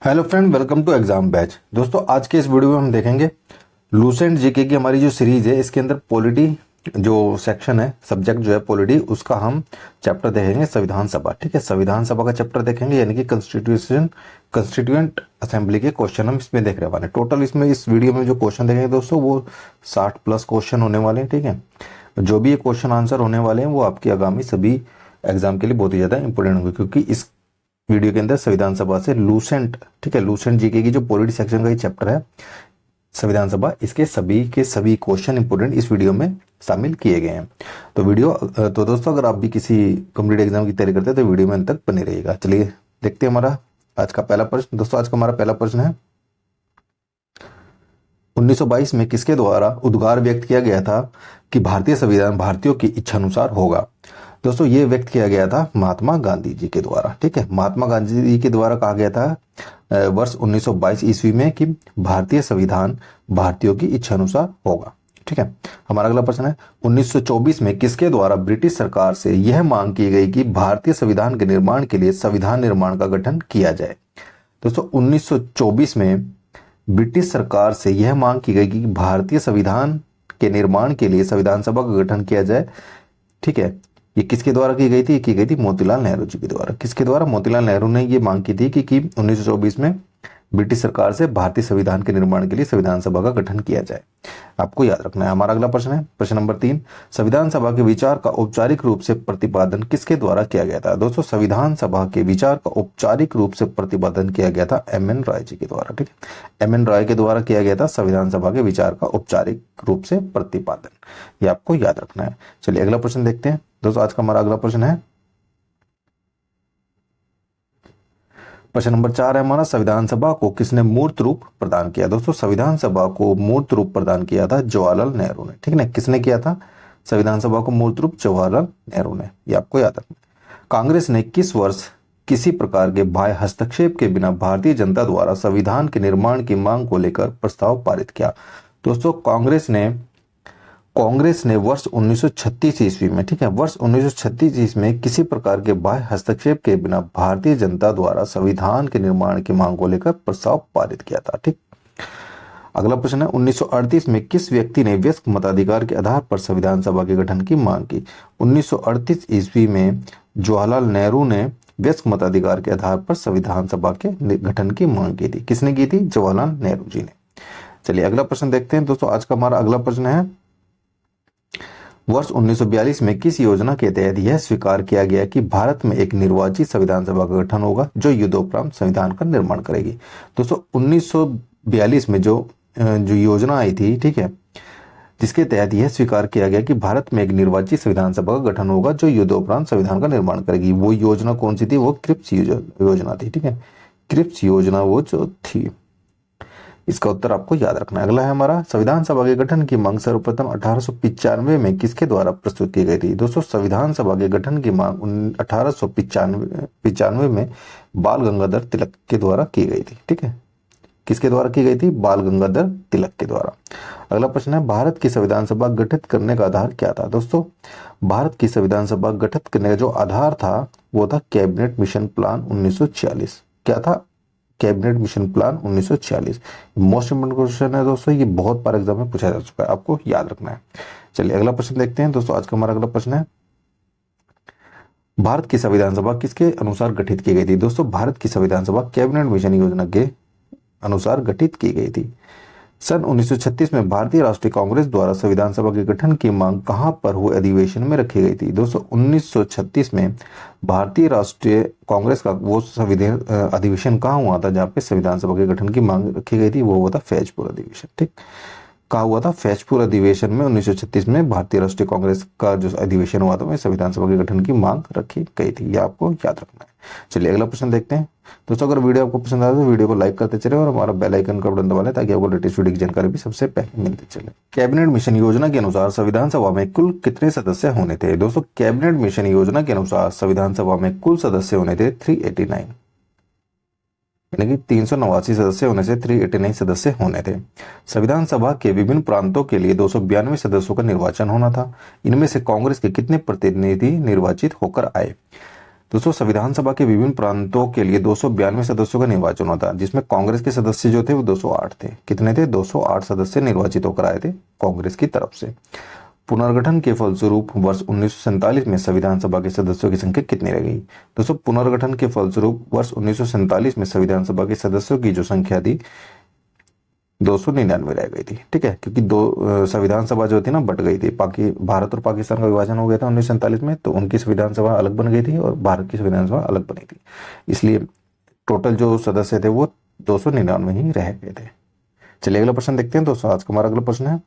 Hello friend, welcome to exam batch. दोस्तों, आज के इस वीडियो में हम देखेंगे लूसेंट जीके की हमारी जो सीरीज है, इसके अंदर पॉलिटी जो सेक्शन है, सब्जेक्ट जो है पॉलिटी, उसका हम चैप्टर देखेंगे संविधान सभा। ठीक है, संविधान सभा का चैप्टर देखेंगे, यानी कि कंस्टिट्यूएंट असेंबली के क्वेश्चन हम इसमें देख रहे वाले। टोटल इसमें इस वीडियो में जो क्वेश्चन देखेंगे दोस्तों, वो 60 प्लस क्वेश्चन होने वाले हैं। ठीक है, जो भी ये क्वेश्चन आंसर होने वाले हैं वो आपकी आगामी सभी एग्जाम के लिए बहुत ही ज्यादा इंपॉर्टेंट होंगे, क्योंकि इस वीडियो के अंदर संविधान सभा से लूसेंट, ठीक है, लूसेंट जीके की जो पॉलिटी सेक्शन का ये चैप्टर है संविधान सभा, इसके सभी के सभी क्वेश्चन इंपोर्टेंट इस वीडियो में शामिल किए गए हैं। तो दोस्तों, अगर आप भी किसी कॉम्पिटेटिव एग्जाम की तैयारी करते हैं तो वीडियो में अंत तक बने रहिएगा। चलिए देखते हैं हमारा आज का पहला प्रश्न। दोस्तों, आज का हमारा पहला प्रश्न है, 1922 में किसके द्वारा उद्गार व्यक्त किया गया था कि भारतीय संविधान भारतीयों की इच्छानुसार होगा? दोस्तों, ये व्यक्त किया गया था महात्मा गांधी जी के द्वारा। ठीक है, महात्मा गांधी जी के द्वारा कहा गया था वर्ष 1922 ईस्वी में कि भारतीय संविधान भारतीयों की इच्छानुसार होगा। ठीक है, हमारा अगला प्रश्न है, 1924 में किसके द्वारा ब्रिटिश सरकार से यह मांग की गई कि भारतीय संविधान के निर्माण के लिए संविधान निर्माण का गठन किया जाए? दोस्तों, 1924 में ब्रिटिश सरकार से यह मांग की गई कि भारतीय संविधान के निर्माण के लिए संविधान सभा का गठन किया जाए। ठीक है, ये किसके द्वारा की गई थी? की गई थी मोतीलाल नेहरू जी के द्वारा। किसके द्वारा? मोतीलाल नेहरू ने ये मांग की थी कि 1924 में ब्रिटिश सरकार से भारतीय संविधान के निर्माण के लिए संविधान सभा का गठन किया जाए। आपको याद रखना है। हमारा अगला प्रश्न है, प्रश्न नंबर 3, संविधान सभा के विचार का औपचारिक रूप से प्रतिपादन किसके द्वारा किया गया था? दोस्तों, संविधान सभा के विचार का औपचारिक रूप से प्रतिपादन किया गया था एम.एन. रॉय जी के द्वारा। ठीक है, एम.एन. रॉय के द्वारा किया गया था संविधान सभा के विचार का औपचारिक रूप से प्रतिपादन। ये आपको याद रखना है। चलिए अगला प्रश्न देखते हैं। दोस्तों, आज का हमारा अगला प्रश्न है, प्रश्न नंबर 4 है हमारा, संविधान सभा को किसने मूर्त रूप प्रदान किया? दोस्तों, संविधान सभा को मूर्त रूप प्रदान किया था जवाहरलाल नेहरू ने। ठीक है ना, किसने किया था संविधान सभा को मूर्त रूप? जवाहरलाल नेहरू ने। ये आपको याद रखना है। कांग्रेस ने किस वर्ष किसी प्रकार के बाह्य हस्तक्षेप के बिना भारतीय जनता द्वारा संविधान के निर्माण की मांग को लेकर प्रस्ताव पारित किया? दोस्तों, कांग्रेस ने वर्ष 1936 ईस्वी में, ठीक है, वर्ष 1936 ईस्वी में किसी प्रकार के बाह्य हस्तक्षेप के बिना भारतीय जनता द्वारा संविधान के निर्माण की मांग को लेकर प्रस्ताव पारित किया था। ठीक, अगला प्रश्न है, 1938 में किस व्यक्ति ने वयस्क मताधिकार के आधार पर संविधान सभा के गठन की मांग की? 1938 ईस्वी में जवाहरलाल नेहरू ने वयस्क मताधिकार के आधार पर संविधान सभा के गठन की मांग की थी। किसने की थी? जवाहरलाल नेहरू जी ने। चलिए अगला प्रश्न देखते हैं। दोस्तों, आज का हमारा अगला प्रश्न है, वर्ष 1942 में किस योजना के तहत यह स्वीकार किया गया कि भारत में एक निर्वाचित संविधान सभा का गठन होगा जो युद्धोपरांत संविधान का निर्माण करेगी? दोस्तों, 1942 में जो योजना आई थी, ठीक है, जिसके तहत यह स्वीकार किया गया कि भारत में एक निर्वाचित संविधान सभा का गठन होगा जो युद्धोपरांत संविधान का निर्माण करेगी, वो योजना कौन सी थी? वो क्रिप्स योजना थी। ठीक है, क्रिप्स योजना वो जो थी। इसका उत्तर आपको याद रखना है। अगला है हमारा, संविधान सभा के गठन की मांग सर्वप्रथम 1895 में किसके द्वारा प्रस्तुत की गई थी? दोस्तों, संविधान सभा के गठन की मांग 1895 में बाल गंगाधर तिलक के द्वारा की गई थी। ठीक है, किसके द्वारा की गई थी? बाल गंगाधर तिलक के द्वारा। अगला प्रश्न है, भारत की संविधान सभा गठित करने का आधार क्या था? दोस्तों, भारत की संविधान सभा गठित करने का जो आधार था वो था कैबिनेट मिशन प्लान 1946। क्या था? Cabinet mission plan 1946। Most important question है दोस्तों, ये बहुत बार एग्जाम में पूछा जा चुका है, आपको याद रखना है। चलिए अगला प्रश्न देखते हैं। दोस्तों, आज का हमारा अगला प्रश्न है, भारत की संविधान सभा किसके अनुसार गठित की गई थी? दोस्तों, भारत की संविधान सभा कैबिनेट मिशन योजना के अनुसार गठित की गई थी। सन 1936 में भारतीय राष्ट्रीय कांग्रेस द्वारा संविधान सभा के गठन की मांग कहां पर हुए अधिवेशन में रखी गई थी? दोस्तों, 1936 में भारतीय राष्ट्रीय कांग्रेस का वो संविधान अधिवेशन कहाँ हुआ था जहां पे संविधान सभा के गठन की मांग रखी गई थी? वो हुआ था फैजपुर अधिवेशन। ठीक, कहा हुआ था? फैजपुर अधिवेशन में 1936 में भारतीय राष्ट्रीय कांग्रेस का जो अधिवेशन हुआ था वह संविधान सभा के गठन की मांग रखी गई थी। यह आपको याद रखना है। चलिए अगला प्रश्न देखते हैं। दोस्तों, अगर वीडियो आपको पसंद आए तो वीडियो को लाइक करते चले और हमारा बेल आइकन का बटन दबा लें ताकि आपको लेटेस्ट वीडियो की जानकारी भी सबसे पहले मिलती चले। कैबिनेट मिशन योजना के अनुसार संविधान सभा में कुल कितने सदस्य होने थे? दोस्तों, कैबिनेट मिशन योजना के अनुसार संविधान सभा में कुल सदस्य होने थे 389, यानी कि 389 सदस्य होने से 389 सदस्य होने थे। संविधान सभा के विभिन्न प्रांतों के लिए 292 सदस्यों का निर्वाचन होना था। इनमें से कांग्रेस के कितने प्रतिनिधि निर्वाचित होकर आए? दोस्तों संविधान सभा के विभिन्न प्रांतों के लिए 292 सदस्यों का निर्वाचन होता, जिसमें कांग्रेस के सदस्य जो थे वो 208 थे। कितने थे? 208 सदस्य निर्वाचित होकर आए थे कांग्रेस की तरफ से। पुनर्गठन के फलस्वरूप वर्ष 1947 में संविधान सभा के सदस्यों की संख्या कितनी रह गई? दोस्तों पुनर्गठन के फलस्वरूप वर्ष 1947 में संविधान सभा के सदस्यों की जो संख्या थी 299 रह गई थी। ठीक है, क्योंकि दो संविधान सभा जो थी ना बट गई थी। भारत और पाकिस्तान का विभाजन हो गया था 1947 में, तो उनकी संविधान सभा अलग बन गई थी और भारत की संविधान सभा अलग बनी थी। इसलिए टोटल जो सदस्य थे वो 299 ही रह गए थे। चलिए अगला प्रश्न देखते हैं दोस्तों। आज का हमारा अगला प्रश्न है,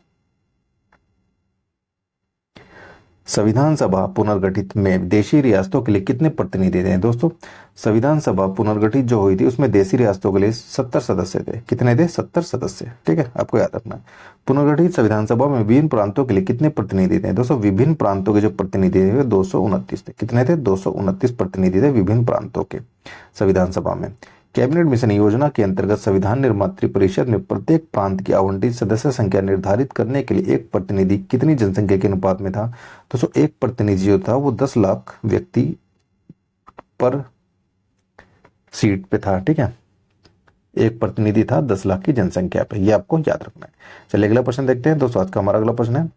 संविधान सभा पुनर्गठित में देशी रियासतों के लिए कितने प्रतिनिधि थे? दोस्तों संविधान सभा पुनर्गठित जो हुई थी उसमें देशी रियासतों के लिए 70 सदस्य थे। कितने थे? 70 सदस्य। ठीक है, आपको याद रखना है। पुनर्गठित संविधान सभा में विभिन्न प्रांतों के लिए कितने प्रतिनिधि थे? दोस्तों विभिन्न प्रांतों के जो प्रतिनिधि थे 229 थे। कितने थे? 229 प्रतिनिधि थे विभिन्न प्रांतों के संविधान सभा में। कैबिनेट मिशन योजना के अंतर्गत संविधान निर्मात्री परिषद में प्रत्येक प्रांत की आवंटित सदस्य संख्या निर्धारित करने के लिए एक प्रतिनिधि कितनी जनसंख्या के अनुपात में था? दोस्तों एक प्रतिनिधि जो था वो 10 लाख व्यक्ति पर सीट पे था। ठीक है, एक प्रतिनिधि था 10 लाख की जनसंख्या पे, ये आपको याद रखना है। चलिए अगला प्रश्न देखते हैं दोस्तों। आज का हमारा अगला प्रश्न है,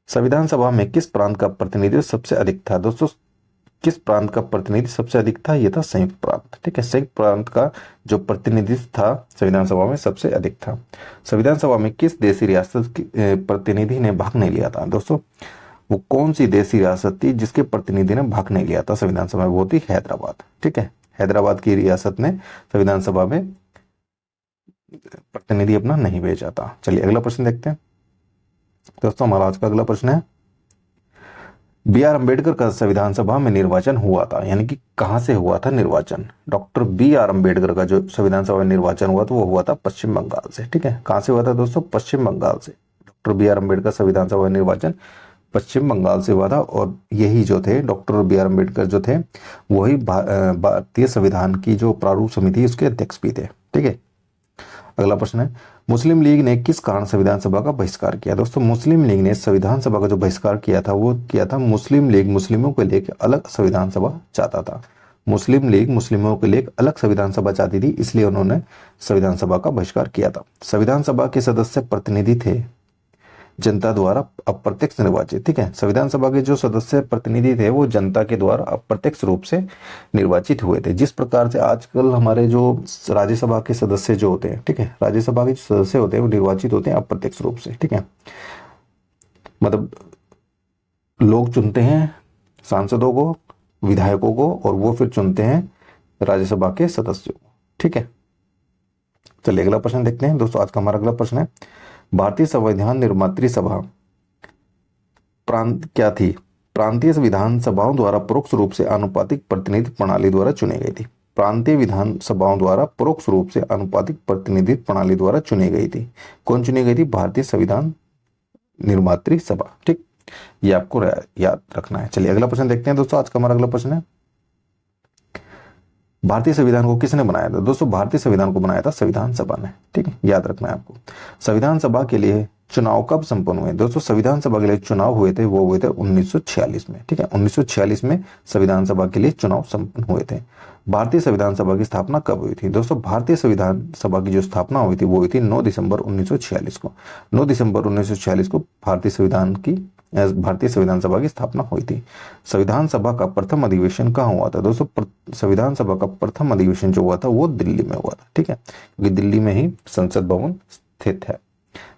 संविधान सभा में किस प्रांत का प्रतिनिधित्व सबसे अधिक था? दोस्तों किस प्रांत का प्रतिनिधि सबसे अधिक था? ये था संयुक्त प्रांत। ठीक है, संयुक्त प्रांत का जो प्रतिनिधित्व था संविधान सभा में सबसे अधिक था। संविधान सभा में किस देशी रियासत के प्रतिनिधि ने भाग नहीं लिया था? दोस्तों वो कौन सी देशी रियासत थी जिसके प्रतिनिधि ने भाग नहीं लिया था संविधान सभा में? वो थी हैदराबाद। ठीक है, हैदराबाद की रियासत ने संविधान सभा में प्रतिनिधि अपना नहीं भेजा था। चलिए अगला प्रश्न देखते हैं दोस्तों। हमारा आज का अगला प्रश्न है, B.R. अम्बेडकर का संविधान सभा में निर्वाचन हुआ था, यानी कि कहां से हुआ था निर्वाचन? Doctor B.R. अम्बेडकर का जो संविधान सभा में निर्वाचन हुआ था वो हुआ था पश्चिम बंगाल से। ठीक है, कहां से हुआ था दोस्तों? पश्चिम बंगाल से। Doctor B.R. अम्बेडकर संविधान सभा में निर्वाचन पश्चिम बंगाल से हुआ था, और यही जो थे डॉक्टर B.R. अम्बेडकर जो थे वही भारतीय संविधान की जो प्रारूप समिति उसके अध्यक्ष भी थे। ठीक है, अगला प्रश्न है, मुस्लिम लीग ने किस कारण संविधान सभा का बहिष्कार किया? दोस्तों मुस्लिम लीग ने संविधान सभा का जो बहिष्कार किया था वो किया था, मुस्लिम लीग मुस्लिमों के लिए अलग संविधान सभा चाहता था। मुस्लिम लीग मुस्लिमों के लिए अलग संविधान सभा चाहती थी, इसलिए उन्होंने संविधान सभा का बहिष्कार किया था। संविधान सभा के सदस्य प्रतिनिधि थे जनता द्वारा अप्रत्यक्ष निर्वाचित। ठीक है, संविधान सभा के जो सदस्य प्रतिनिधि थे वो जनता के द्वारा अप्रत्यक्ष रूप से निर्वाचित हुए थे। जिस प्रकार से आजकल हमारे जो राज्यसभा के सदस्य जो होते हैं, ठीक है, राज्यसभा के जो सदस्य होते हैं वो निर्वाचित होते हैं अप्रत्यक्ष रूप से। ठीक है, मतलब लोग चुनते हैं सांसदों को, विधायकों को, और वो फिर चुनते हैं राज्यसभा के सदस्यों को। ठीक है, चलिए अगला प्रश्न देखते हैं दोस्तों। आज का हमारा अगला प्रश्न है, भारतीय संविधान निर्मात्री सभा प्रांत क्या थी? प्रांतीय विधान सभाओं द्वारा परोक्ष रूप से आनुपातिक प्रतिनिधित्व प्रणाली द्वारा चुनी गई थी। प्रांतीय विधान सभाओं द्वारा परोक्ष रूप से आनुपातिक प्रतिनिधित्व प्रणाली द्वारा चुनी गई थी। कौन चुनी गई थी? भारतीय संविधान निर्मात्री सभा। ठीक, ये आपको याद रखना है। चलिए अगला प्रश्न देखते हैं दोस्तों। आज का हमारा अगला प्रश्न है, भारतीय संविधान को किसने बनाया था? दोस्तों भारतीय संविधान को बनाया था संविधान सभा ने। ठीक है, याद रखना है आपको। संविधान सभा के लिए चुनाव कब संपन्न हुए? दोस्तों संविधान सभा के लिए चुनाव हुए थे वो हुए थे 1946 में। ठीक है, 1946 में संविधान सभा के लिए चुनाव संपन्न हुए थे। भारतीय संविधान सभा की स्थापना कब हुई थी? दोस्तों भारतीय संविधान सभा की जो स्थापना हुई थी वो हुई थी 9 दिसंबर 1946 को। 9 दिसंबर 1946 को भारतीय संविधान सभा की स्थापना हुई थी। संविधान सभा का प्रथम अधिवेशन कहाँ हुआ था? दोस्तों संविधान सभा का प्रथम अधिवेशन जो हुआ था वो दिल्ली में हुआ था। ठीक है, क्योंकि दिल्ली में ही संसद भवन स्थित है।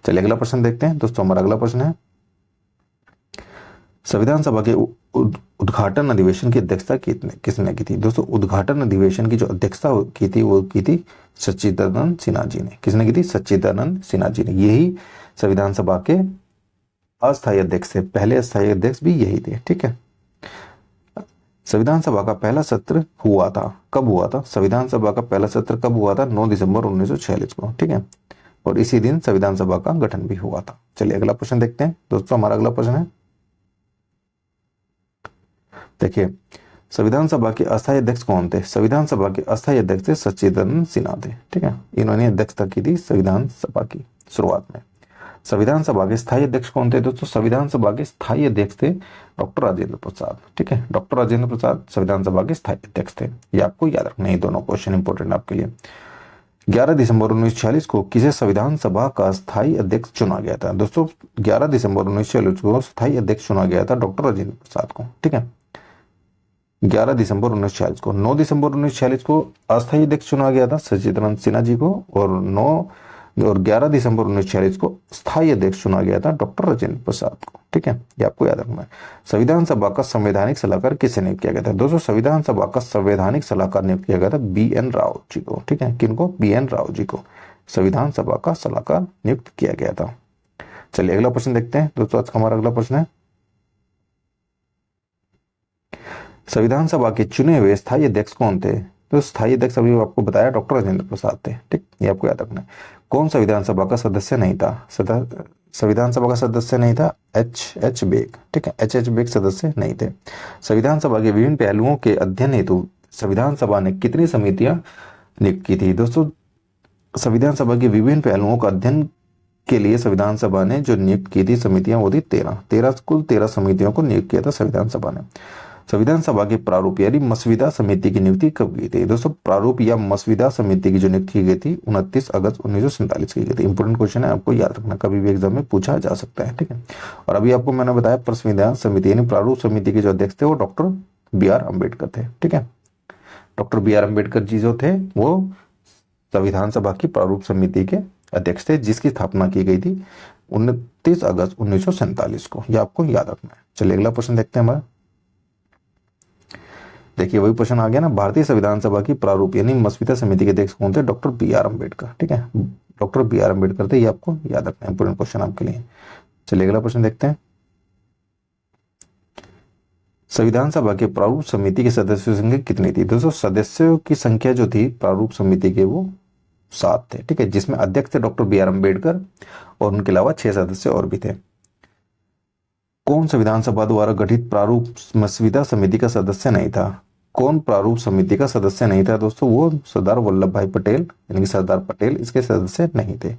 चलिए अगला प्रश्न देखते हैं दोस्तों। हमारा अगला प्रश्न है, संविधान सभा के उद्घाटन अधिवेशन की अध्यक्षता किसने की थी? दोस्तों उद्घाटन अधिवेशन की जो अध्यक्षता की थी वो की थी सच्चिदानंद सिन्हा जी ने। किसने की थी? सच्चिदानंद सिन्हा जी ने। यही संविधान सभा के अस्थायी अध्यक्ष थे, पहले अस्थायी अध्यक्ष भी यही थे। ठीक है, संविधान सभा का पहला सत्र हुआ था, कब हुआ था? संविधान सभा का पहला सत्र कब हुआ था? 9 दिसंबर 1946 को। ठीक है, और इसी दिन संविधान सभा का गठन भी हुआ था। चलिए अगला प्रश्न देखते हैं दोस्तों। हमारा अगला प्रश्न है, देखिए संविधान सभा के अस्थायी अध्यक्ष कौन थे? संविधान सभा के अस्थायी अध्यक्ष थे सच्चिदानंद सिन्हा थे। ठीक है, इन्होंने अध्यक्षता की थी संविधान सभा की शुरुआत में। संविधान सभा के स्थायी अध्यक्ष कौन थे दोस्तों? संविधान सभा के स्थायी अध्यक्ष थे डॉक्टर राजेंद्र प्रसाद। ठीक है, डॉक्टर राजेंद्र प्रसाद संविधान सभा के स्थायी अध्यक्ष थे। ये आपको याद रखना है, ये दोनों क्वेश्चन इंपोर्टेंट आपके लिए। 11 दिसंबर 1946 को किसे संविधान सभा का स्थायी अध्यक्ष चुना गया था? दोस्तों 11 दिसंबर 1946 को स्थायी अध्यक्ष चुना गया था डॉक्टर राजेंद्र प्रसाद को। ठीक है, 11 दिसंबर 1946 को। 9 दिसंबर 1946 को अस्थायी अध्यक्ष चुना गया था सचिदानंद सिन्हा जी को, और 11 दिसंबर 1946 को स्थायी अध्यक्ष चुना गया था डॉक्टर राजेंद्र प्रसाद को। ठीक है, ये आपको याद रखना है। संविधान सभा का संवैधानिक सलाहकार किसे नियुक्त किया गया था? दोस्तों संविधान सभा का संवैधानिक सलाहकार नियुक्त किया गया था BN राव जी को। ठीक है, किनको? BN राव जी को संविधान सभा का सलाहकार नियुक्त किया गया था। चलिए अगला प्रश्न देखते हैं दोस्तों। आज का हमारा अगला प्रश्न है, संविधान सभा के चुने हुए स्थायी अध्यक्ष कौन थे? तो स्थायी अध्यक्ष अभी आपको बताया डॉक्टर राजेंद्र प्रसाद थे। ठीक, ये आपको याद रखना है। कौन संविधान सभा का सदस्य नहीं था? संविधान सभा का सदस्य नहीं था H बेग। ठीक है, H बेग सदस्य नहीं थे। संविधान सभा के विभिन्न पहलुओं के अध्ययन हेतु संविधान सभा ने कितनी समितियां नियुक्त की थी? दोस्तों संविधान सभा के विभिन्न पहलुओं का अध्ययन के लिए संविधान सभा ने जो नियुक्त की थी समितियां वो थी 13 कुल 13 समितियों को नियुक्त किया था संविधान सभा ने। संविधान सभा के प्रारूप यानी मसविदा समिति की नियुक्ति कब की थी? दोस्तों प्रारूप या मसविदा समिति की जो नियुक्ति की गई थी 29 अगस्त 1947 की गई थी। इंपोर्टेंट क्वेश्चन है, आपको याद रखना, कभी भी एग्जाम में पूछा जा सकता है। ठीक है, और अभी आपको मैंने बताया संविधान समिति यानी प्रारूप समिति के जो अध्यक्ष थे वो डॉक्टर BR अम्बेडकर थे। ठीक है, डॉक्टर BR अम्बेडकर जी जो थे वो संविधान सभा की प्रारूप समिति के अध्यक्ष थे, जिसकी स्थापना की गई थी 29 अगस्त 1947 को। यह आपको याद रखना है। चलिए अगला प्रश्न देखते हैं हमारा। देखिए वही प्रश्न आ गया ना, भारतीय संविधान सभा की प्रारूप यानी मसविदा समिति के अध्यक्ष कौन थे? Doctor BR Ambedkar. ठीक है, डॉक्टर BR अम्बेडकर थे। ये आपको याद रखना है, इंपोर्टेंट क्वेश्चन आपके लिए। चलिए अगला प्रश्न देखते हैं। संविधान सभा के प्रारूप समिति के सदस्यों की संख्या कितनी थी? दोस्तों सदस्यों की संख्या जो थी प्रारूप समिति के वो 7 थे। ठीक है, जिसमें अध्यक्ष थे डॉक्टर BR अम्बेडकर और उनके अलावा 6 सदस्य और भी थे। कौन संविधान सभा द्वारा गठित प्रारूप मसविदा समिति का सदस्य नहीं था? कौन प्रारूप समिति का सदस्य नहीं था? दोस्तों वो सरदार वल्लभ भाई पटेल यानी कि सरदार पटेल इसके सदस्य नहीं थे।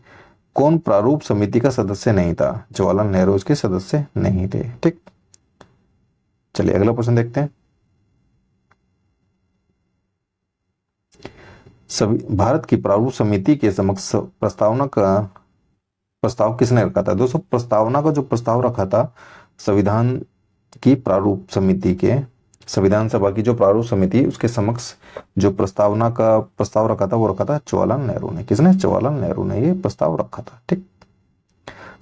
कौन प्रारूप समिति का सदस्य नहीं था? जवाहरलाल नेहरू इसके सदस्य नहीं थे। ठीक, चलिए अगला प्रश्न देखते हैं। भारत की प्रारूप समिति के समक्ष प्रस्ताव किसने रखा था? दोस्तों प्रस्तावना का जो प्रस्ताव रखा था संविधान की प्रारूप समिति के, संविधान सभा की जो प्रारूप समिति उसके समक्ष जो प्रस्तावना का प्रस्ताव रखा था वो रखा था जवाहरलाल नेहरू ने। किसने? जवाहरलाल नेहरू ने ये प्रस्ताव रखा था। ठीक,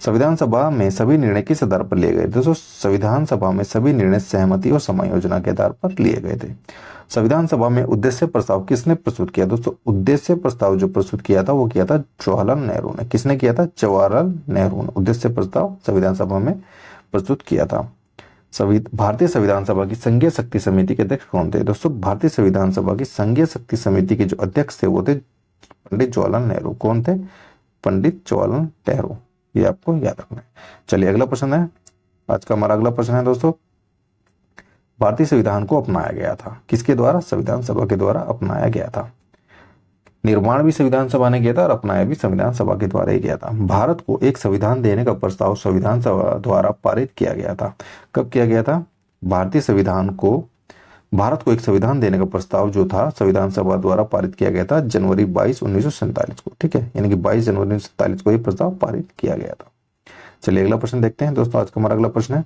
संविधान सभा में सभी निर्णय किस आधार पर लिए गए? दोस्तों संविधान सभा में सभी निर्णय सहमति और समायोजना के आधार पर लिए गए थे। संविधान सभा में उद्देश्य प्रस्ताव किसने प्रस्तुत किया? दोस्तों उद्देश्य प्रस्ताव जो प्रस्तुत किया था वो किया था जवाहरलाल नेहरू ने। किसने किया था? जवाहरलाल नेहरू ने उद्देश्य प्रस्ताव संविधान सभा में प्रस्तुत किया था। भारतीय संविधान सभा की संघीय शक्ति समिति के अध्यक्ष कौन थे? दोस्तों भारतीय संविधान सभा की संघीय शक्ति समिति के जो अध्यक्ष थे वो थे पंडित जवाहरलाल नेहरू। कौन थे? पंडित जवाहरलाल नेहरू। ये आपको याद रखना है। चलिए अगला प्रश्न है, आज का हमारा अगला प्रश्न है दोस्तों, भारतीय संविधान को अपनाया गया था किसके द्वारा? संविधान सभा के द्वारा अपनाया गया था। निर्माण भी संविधान सभा ने किया था और अपनाया भी संविधान सभा के द्वारा ही किया था। भारत को एक संविधान देने का प्रस्ताव संविधान सभा द्वारा पारित किया गया था। कब किया गया था? भारत को एक संविधान देने का प्रस्ताव जो था संविधान सभा द्वारा पारित किया गया था जनवरी 22, 1947 को। ठीक है, यानी कि 22 जनवरी 1947 को ये प्रस्ताव पारित किया गया था। चलिए अगला प्रश्न देखते हैं दोस्तों। आज का हमारा अगला प्रश्न है,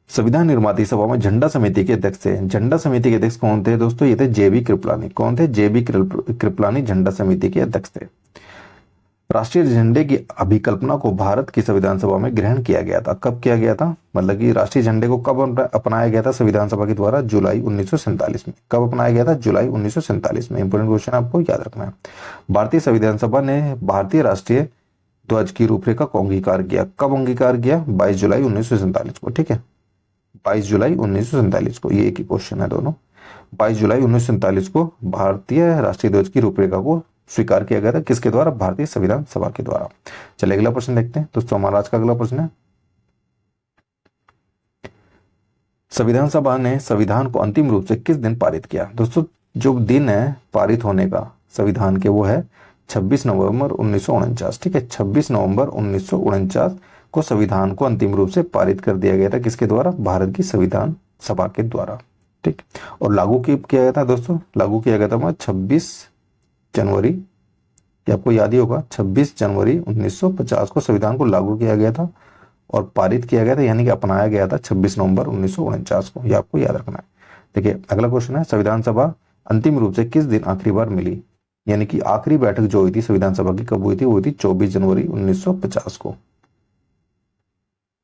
संविधान निर्माती सभा में झंडा समिति के अध्यक्ष थे। झंडा समिति के अध्यक्ष कौन थे दोस्तों? ये थे JB कृपलानी। कौन थे? JB कृपलानी झंडा समिति के अध्यक्ष थे। राष्ट्रीय झंडे की अभिकल्पना को भारत की संविधान सभा में ग्रहण किया गया था। कब किया गया था? मतलब कि राष्ट्रीय झंडे को कब अपनाया गया था संविधान सभा के द्वारा? जुलाई 1947 में। कब अपनाया गया था? जुलाई 1947 में। इंपोर्टेंट क्वेश्चन आपको याद रखना है। भारतीय संविधान सभा ने भारतीय राष्ट्रीय ध्वज की रूपरेखा को अंगीकार किया। कब अंगीकार किया? 22 जुलाई 1947 को। ठीक है, 22 जुलाई 1947 को। ये एक ही क्वेश्चन है दोनों। 22 जुलाई 1947 को भारतीय राष्ट्रीय ध्वज की रूपरेखा को स्वीकार किया गया था। किसके द्वारा? भारतीय संविधान सभा के द्वारा। चलिए अगला प्रश्न देखते हैं दोस्तों। हमारा आज का अगला प्रश्न है, संविधान सभा ने संविधान को अंतिम रूप से किस दिन पारित किया? दोस्तों जो दिन है पारित होने का संविधान के वो है 26 नवंबर 1949, ठीक है, 26 नवंबर 1949 को संविधान को अंतिम रूप से पारित कर दिया गया था। किसके द्वारा? भारत की संविधान सभा के द्वारा, ठीक। और लागू किया गया था दोस्तों, लागू किया गया था 26 जनवरी, ये आपको याद ही होगा, 26 जनवरी 1950 को संविधान को लागू किया गया था और पारित किया गया था, यानी कि अपनाया गया था 26 नवंबर 1949 को। ये आपको याद रखना है। देखिए अगला क्वेश्चन है, संविधान सभा अंतिम रूप से किस दिन आखिरी बार मिली? यानी कि आखिरी बैठक जो हुई थी संविधान सभा की कब हुई थी? वो हुई थी 24 जनवरी 1950 को,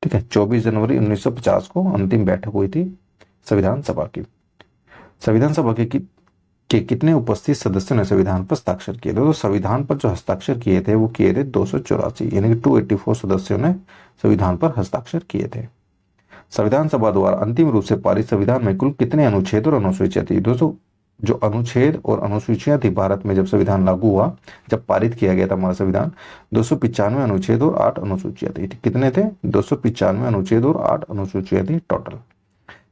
ठीक है, 24 जनवरी 1950 को अंतिम बैठक हुई थी संविधान सभा की। संविधान सभा के कितने उपस्थित सदस्यों ने संविधान पर हस्ताक्षर किए थे? तो संविधान पर जो हस्ताक्षर किए थे वो किए थे 284, यानी कि 284 सदस्यों ने संविधान पर हस्ताक्षर किए थे। संविधान सभा द्वारा अंतिम रूप से पारित संविधान में कुल कितने अनुच्छेद और अनुसूचियां थी? दोस्तों जो अनुच्छेद और अनुसूचियां थी भारत में जब संविधान लागू हुआ, जब पारित किया गया था हमारा संविधान, 295 अनुच्छेद और 8 अनुसूचियां थी। कितने थे? 295 अनुच्छेद और 8 अनुसूचियां थी टोटल।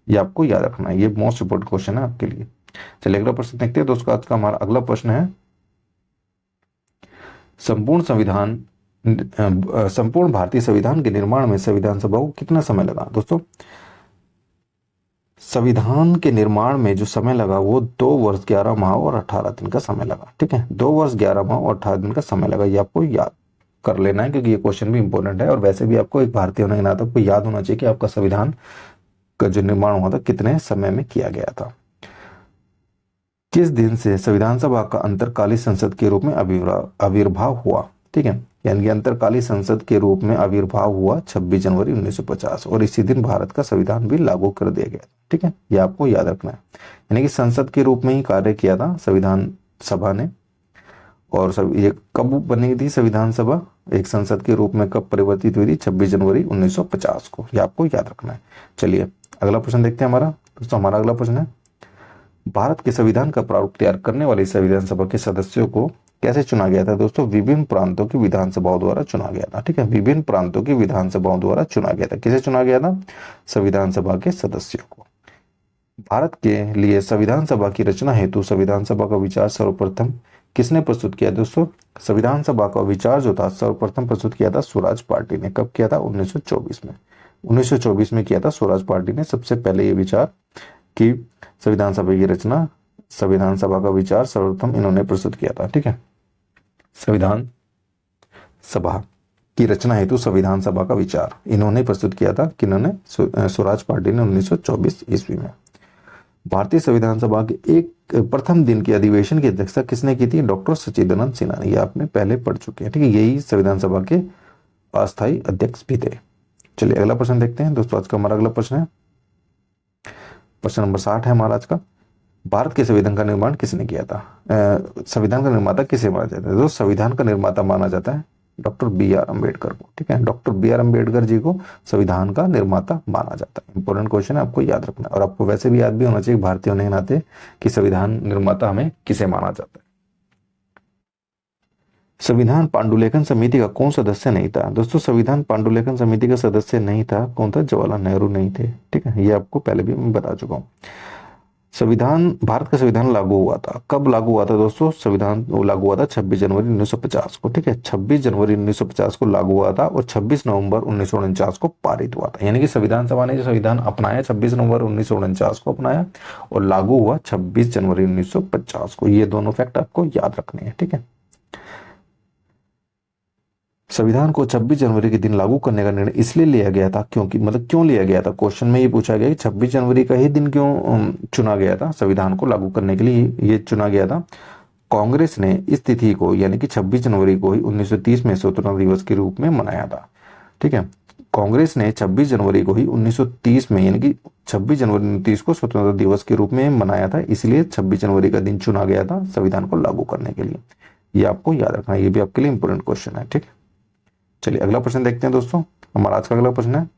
ये आपको याद रखना है, ये मोस्ट इंपोर्टेंट क्वेश्चन है आपके लिए। चलिए अगला प्रश्न देखते हैं दोस्तों। आज का हमारा अगला प्रश्न है, संपूर्ण भारतीय संविधान के निर्माण में संविधान सभा को कितना समय लगा? दोस्तों संविधान के निर्माण में जो समय लगा वो 2 वर्ष 11 माह और 18 दिन का समय लगा, ठीक है, 2 वर्ष 11 माह और 18 दिन का समय लगा। ये आपको याद कर लेना है क्योंकि ये क्वेश्चन भी इंपॉर्टेंट है और वैसे भी आपको एक भारतीय होने के नाते आपको याद होना चाहिए कि आपका संविधान का जो निर्माण हुआ था कितने समय में किया गया था। किस दिन से संविधान सभा का अंतरकालीन संसद के रूप में आविर्भाव हुआ? ठीक है, यानी कि अंतरकालीन संसद के रूप में आविर्भाव हुआ 26 जनवरी 1950 और इसी दिन भारत का संविधान भी लागू कर दिया गया, ठीक है, ये आपको याद रखना है। यानी कि संसद के रूप में ही कार्य किया था संविधान सभा ने। और सब ये कब बनी थी संविधान सभा, एक संसद के रूप में कब परिवर्तित हुई थी? 26 जनवरी 1950 को, ये आपको याद रखना है। चलिए अगला प्रश्न देखते हैं हमारा दोस्तों। हमारा अगला प्रश्न है, भारत के संविधान का प्रारूप तैयार करने वाली संविधान सभा के सदस्यों को कैसे चुना गया था? दोस्तों विभिन्न प्रांतों की विधानसभाओं द्वारा चुना गया था, ठीक है, विभिन्न प्रांतों की विधानसभाओं द्वारा चुना गया था। किसे चुना गया था? संविधान सभा के सदस्यों को। भारत के लिए संविधान सभा की रचना हेतु संविधान सभा का विचार सर्वप्रथम किसने प्रस्तुत किया? दोस्तों संविधान सभा का विचार जो था सर्वप्रथम प्रस्तुत किया था स्वराज पार्टी ने। कब किया था? 1924 में। 1924 में किया था स्वराज पार्टी ने सबसे पहले ये विचार कि संविधान सभा की रचना, संविधान सभा का विचार सर्वप्रथम इन्होंने प्रस्तुत किया था, ठीक है। संविधान सभा की रचना हेतु संविधान सभा का विचार इन्होंने प्रस्तुत किया था, किन्होंने? स्वराज पार्टी ने 1924 ईस्वी में। भारतीय संविधान सभा के एक प्रथम दिन के अधिवेशन की अध्यक्षता किसने की थी? डॉक्टर सच्चिदानंद सिन्हा ने। ये आपने पहले पढ़ चुके हैं, ठीक है, यही संविधान सभा के अस्थायी अध्यक्ष भी थे। चलिए अगला प्रश्न देखते हैं दोस्तों। आज का हमारा अगला प्रश्न है, प्रश्न नंबर 60 है हमारा आज का। भारत के संविधान का निर्माण किसने किया था? संविधान का निर्माता किसे माना जाता है? तो संविधान का निर्माता माना जाता है डॉक्टर बी.आर. अम्बेडकर को, ठीक है, डॉक्टर बी.आर. अम्बेडकर जी को संविधान का निर्माता माना जाता है। इंपॉर्टेंट क्वेश्चन है, आपको याद रखना है और आपको वैसे भी याद भी होना चाहिए भारतीय होने के नाते कि संविधान निर्माता हमें किसे माना जाता है। संविधान पांडुलेखन समिति का कौन सदस्य नहीं था? दोस्तों संविधान पांडुलेखन समिति का सदस्य नहीं था, कौन था? जवाहरलाल नेहरू नहीं थे, ठीक है, ये आपको पहले भी मैं बता चुका हूं। संविधान, भारत का संविधान लागू हुआ था, कब लागू हुआ था दोस्तों? संविधान लागू हुआ था 26 जनवरी 1950 को, ठीक है, 26 जनवरी 1950 को लागू हुआ था और 26 नवंबर 1949 को पारित हुआ था। यानी कि संविधान सभा ने जो संविधान अपनाया 26 नवंबर 1949 को अपनाया और लागू हुआ 26 जनवरी 1950 को। ये दोनों फैक्ट आपको याद रखने हैं, ठीक है। संविधान को 26 जनवरी के दिन लागू करने का निर्णय इसलिए लिया गया था क्योंकि, मतलब क्यों लिया गया था? क्वेश्चन में ये पूछा गया कि 26 जनवरी का ही दिन क्यों चुना गया था संविधान को लागू करने के लिए ये चुना गया था। कांग्रेस ने इस तिथि को यानी कि 26 जनवरी को ही 1930 में स्वतंत्रता दिवस के रूप में मनाया था, ठीक है। कांग्रेस ने 26 जनवरी को ही 1930 में यानी कि 26 जनवरी 1930 को स्वतंत्रता दिवस के रूप में मनाया था, इसलिए 26 जनवरी का दिन चुना गया था संविधान को लागू करने के लिए। ये आपको याद रखना है, ये भी आपके लिए इंपॉर्टेंट क्वेश्चन है, ठीक है। चलिए अगला प्रश्न देखते हैं दोस्तों। हमारा आज का अगला प्रश्न है,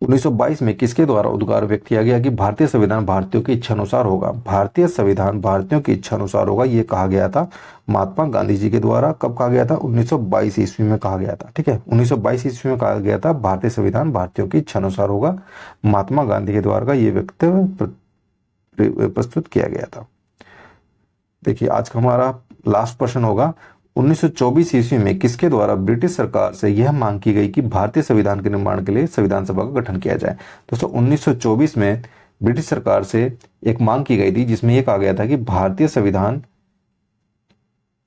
1922 में किसके द्वारा उद्गार व्यक्त किया गया कि भारतीय संविधान भारतीयों की इच्छा अनुसार होगा? भारतीय संविधान भारतीयों की इच्छा अनुसार होगा, ये कहा गया था महात्मा गांधी जी के द्वारा। कब कहा गया था? 1922 ईस्वी में कहा गया था, ठीक है, 1922 ईस्वी में कहा गया था भारतीय संविधान भारतीयों की इच्छा अनुसार होगा। महात्मा गांधी के द्वारा का ये वक्तव्य प्रस्तुत किया गया था। देखिए आज का हमारा लास्ट प्रश्न होगा, 1924 ईस्वी में किसके द्वारा ब्रिटिश सरकार से यह मांग की गई कि भारतीय संविधान के निर्माण के लिए संविधान सभा का गठन किया जाए। दोस्तों 1924 में ब्रिटिश सरकार से एक मांग की गई थी जिसमें यह कहा गया था कि भारतीय संविधान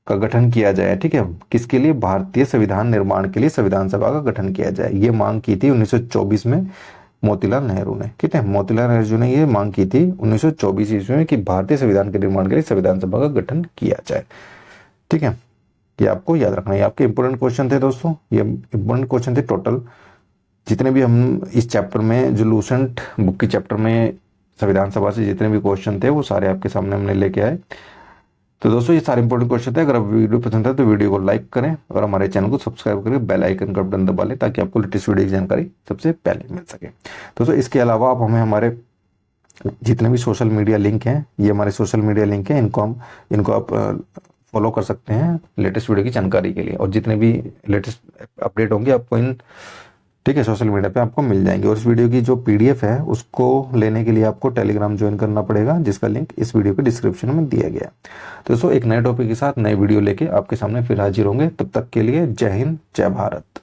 का गठन किया जाए। ठीक है, किसके लिए? भारतीय संविधान निर्माण के लिए संविधान सभा का गठन किया जाए। ये मांग की थी 1924 में मोतीलाल नेहरू ने। ठीक है, मोतीलाल नेहरू ने ये मांग की थी 1924 ईस्वी में कि भारतीय संविधान के निर्माण के लिए संविधान सभा का गठन किया जाए। ठीक है, ये आपको याद रखना है। आपके इंपोर्टेंट क्वेश्चन थे दोस्तों, ये इंपोर्टेंट क्वेश्चन थे टोटल जितने भी हम इस चैप्टर में, जो लूसेंट बुक के चैप्टर में संविधान सभा से जितने भी क्वेश्चन थे वो सारे आपके सामने हमने लेके आए। तो दोस्तों ये सारे इंपॉर्टेंट क्वेश्चन थे। अगर आप वीडियो पसंद है तो वीडियो को लाइक करें और हमारे चैनल को सब्सक्राइब करके बेल आइकन का बटन दबा लें ताकि आपको लेटेस्ट वीडियो की जानकारी सबसे पहले मिल सके। दोस्तों इसके अलावा आप हमें हमारे जितने भी सोशल मीडिया लिंक हैं, ये हमारे सोशल मीडिया लिंक हैं, इनको आप फॉलो कर सकते हैं लेटेस्ट वीडियो की जानकारी के लिए। और जितने भी लेटेस्ट अपडेट होंगे आपको इन, ठीक है, सोशल मीडिया पे आपको मिल जाएंगे। और इस वीडियो की जो पीडीएफ है उसको लेने के लिए आपको टेलीग्राम ज्वाइन करना पड़ेगा, जिसका लिंक इस वीडियो के डिस्क्रिप्शन में दिया गया। तो दोस्तों एक नए टॉपिक के साथ नए वीडियो लेके आपके सामने फिर हाजिर होंगे। तब तक के लिए जय हिंद, जय भारत।